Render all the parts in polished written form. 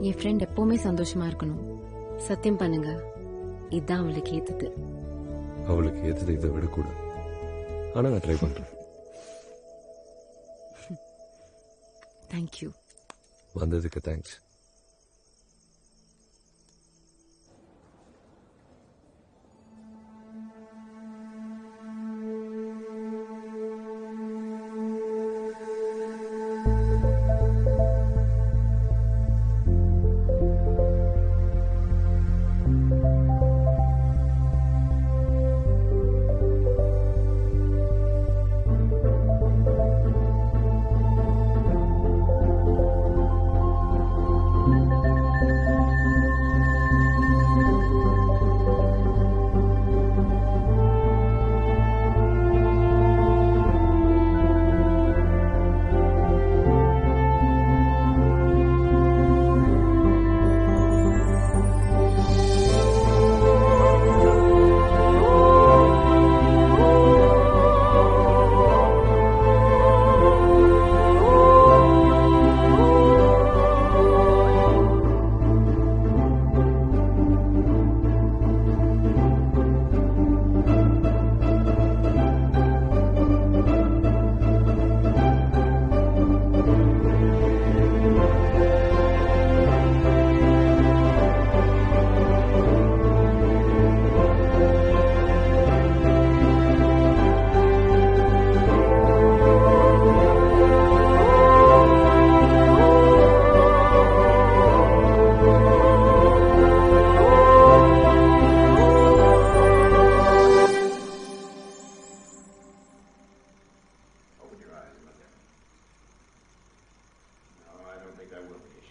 என் friend எப்பவுமே சந்தோஷமா இருக்கணும். சத்தியம் பண்ணுங்க, இதுதான் அவளுக்கு ஏத்தது. அவளுக்கு ஏத்தது இதை விட கூட. ஆனா நான் ட்ரை பண்றேன். தேங்க்யூ. வந்ததுக்கு தேங்க்ஸ்.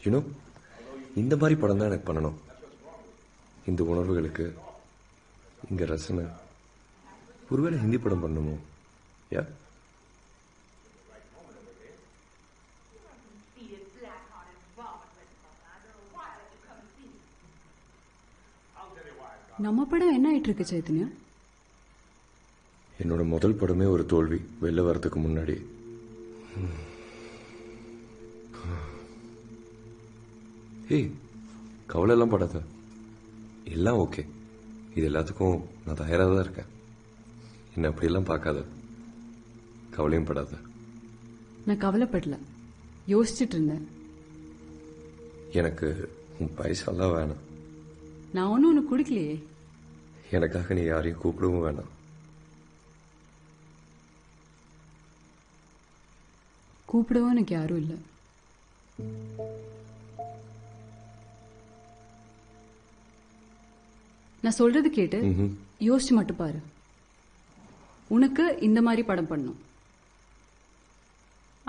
யூனோ, இந்த மாதிரி படம் தான் எனக்கு பண்ணணும். இந்த உணர்வுகளுக்கு இங்க ரசனை. ஒருவேளை ஹிந்தி படம் பண்ணணுமோ? யா, நம்ம படம் என்ன ஆயிட்டு இருக்கு சைத்தன்யா? என்னோட முதல் படமே ஒரு தோல்வி. வெளில வரதுக்கு முன்னாடி ஏய், கவலை எல்லாம் படாத, எல்லாம் ஓகே. இது எல்லாத்துக்கும் நான் தயாராக தான் இருக்கேன். என்ன அப்படியெல்லாம் பார்க்காத, கவலையும் படாத. நான் கவலைப்படல, யோசிச்சுட்டு இருந்தேன். எனக்கு உன் பைசாலாம் வேணாம். நான் ஒன்னும் உனக்கு கொடுக்கலையே. எனக்காக நீ யாரையும் கூப்பிடவும் வேணாம். கூப்பிடவும் எனக்கு யாரும் இல்லை. நான் சொல்றது கேட்டு யோசிச்சு மட்டும் பாரு. உனக்கு இந்த மாதிரி படம் பண்ணும்.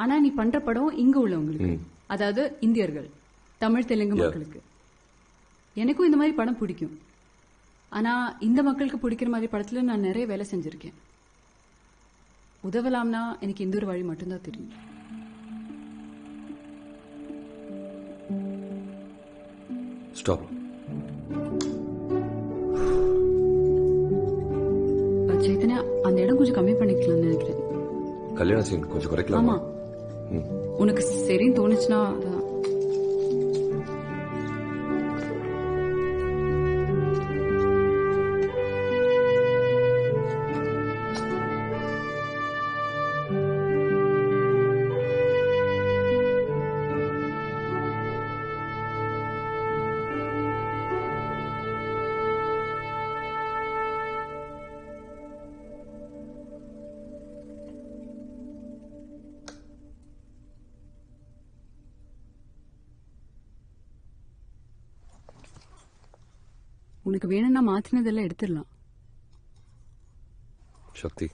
ஆனா நீ பண்ற படம் இங்க உள்ளவங்களுக்கு, அதாவது இந்தியர்கள், தமிழ் தெலுங்கு மக்களுக்கு. எனக்கும் இந்த மாதிரி படம் பிடிக்கும். ஆனா இந்த மக்களுக்கு பிடிக்கிற மாதிரி படத்துல நான் நிறைய வேலை செஞ்சிருக்கேன். உதவலாம்னா எனக்கு இந்த ஒரு வழி மட்டும்தான் தெரியும். ஸ்டாப். சைத்தன்யா, அந்த இடம் கொஞ்சம் கம்மி பண்ணிக்கலாம்னு நினைக்கிறேன். கல்யாண சீன் கொஞ்சம் குறைக்கலாமா? உனக்கு சரின்னு தோணுச்சுன்னா அதான். உனக்கு வேணும்னா மாத்தினதெல்லாம் எடுத்துடலாம். சக்தி,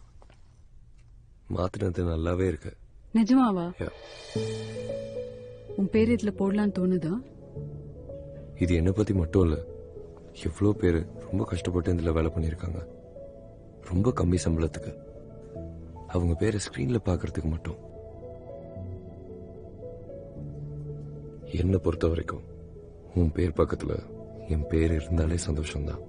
மாத்தினது நல்லாவே இருக்கு. நிஜமாவா? உன் பேர் இதுல போடலான்னு தோணுதா? இது என்ன பத்தி மட்டும் இல்ல, எவ்வளவு பேரு ரொம்ப கஷ்டப்பட்டு இதுல வேலை பண்ணிருக்காங்க. ரொம்ப கம்மி சம்பளத்துக்கு. அவங்க பேரை ஸ்கிரீன்ல பாக்குறதுக்கு மட்டும். என்ன பொறுத்த வரைக்கும் உன் பேர் பக்கத்துல என் பேர் இருந்தாலே சந்தோஷம்தான்.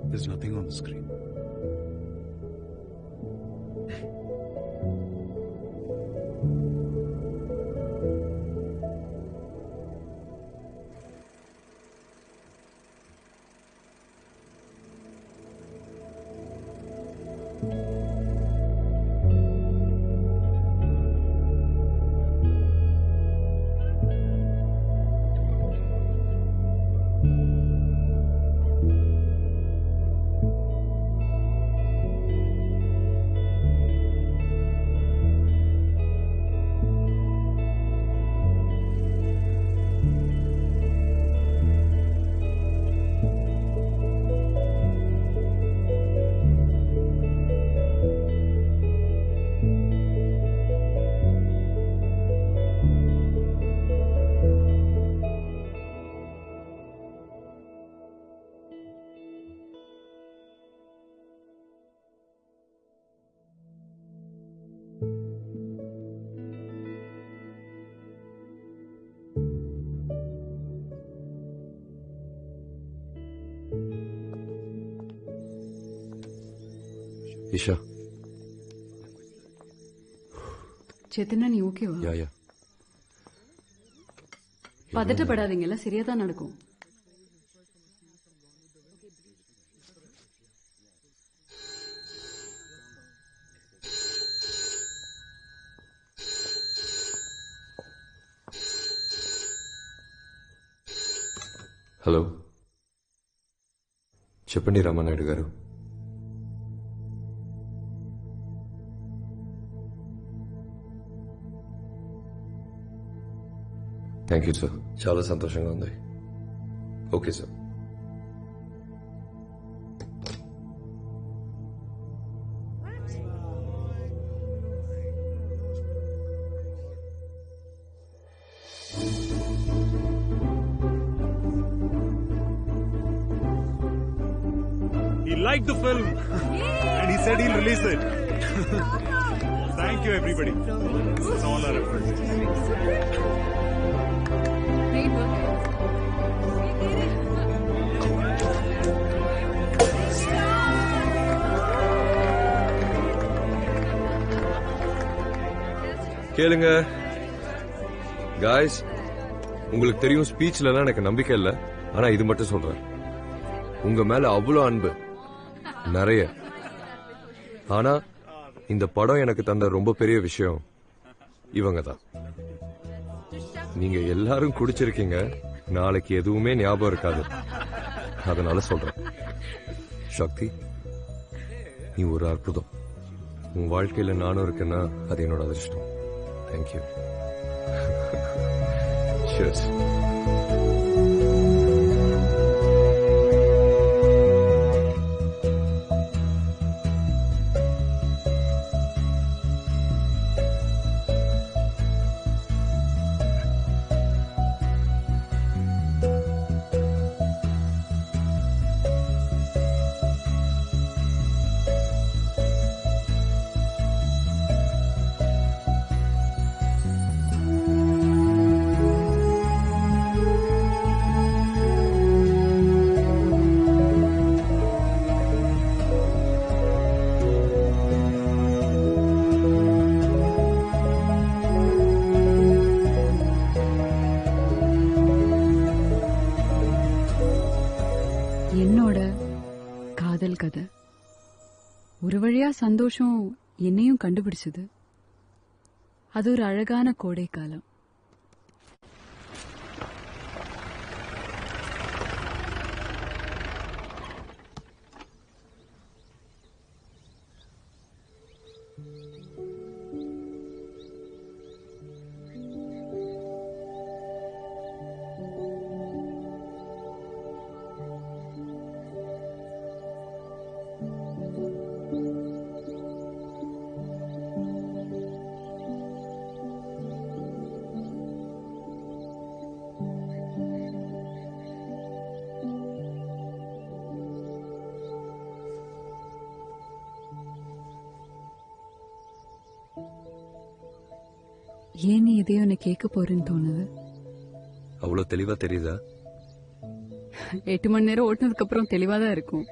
There's nothing on the screen. Isha. Chethana நீ ஓகேவா? யா. பதட்டப்படாதீங்க, எல்லாம் சரியா தான் நடக்கும். హలో, చెప్పండి రామానాయుడు గారు. థ్యాంక్ యూ సార్, చాలా సంతోషంగా ఉంది. Okay sir. He liked the film and he said he'll release it. Thank you everybody. It's all our efforts. Great work. கேளுங்க காய்ஸ், உங்களுக்கு தெரியும் ஸ்பீச்ல எனக்கு நம்பிக்கை இல்ல. ஆனா இது மட்டும் சொல்றேன், உங்க மேல அவ்வளவு அன்பு நிறைய. ஆனா இந்த படம் எனக்கு தந்த ரொம்ப பெரிய விஷயம் இவங்க தான். நீங்க எல்லாரும் குடிச்சிருக்கீங்க, நாளைக்கு எதுவுமே ஞாபகம் இருக்காது. அதனால சொல்றேன், சக்தி நீ ஒரு அற்புதம். உன் வாழ்க்கையில நானும் இருக்கேன்னா அது என்னோட அதிர்ஷ்டம். தேங்க்யூ. Cheers. என்னோட காதல் கதை ஒரு வழியா சந்தோஷம் என்னையும் கண்டுபிடிச்சது. அது ஒரு அழகான கோடை காலம். ஏன் நீ எதையோ என்ன கேட்க போறேன்னு தோணுது? அவ்வளவு தெளிவா தெரியுதா? 8 மணி நேரம் ஓட்டினதுக்கு அப்புறம் தெளிவாதான் இருக்கும்.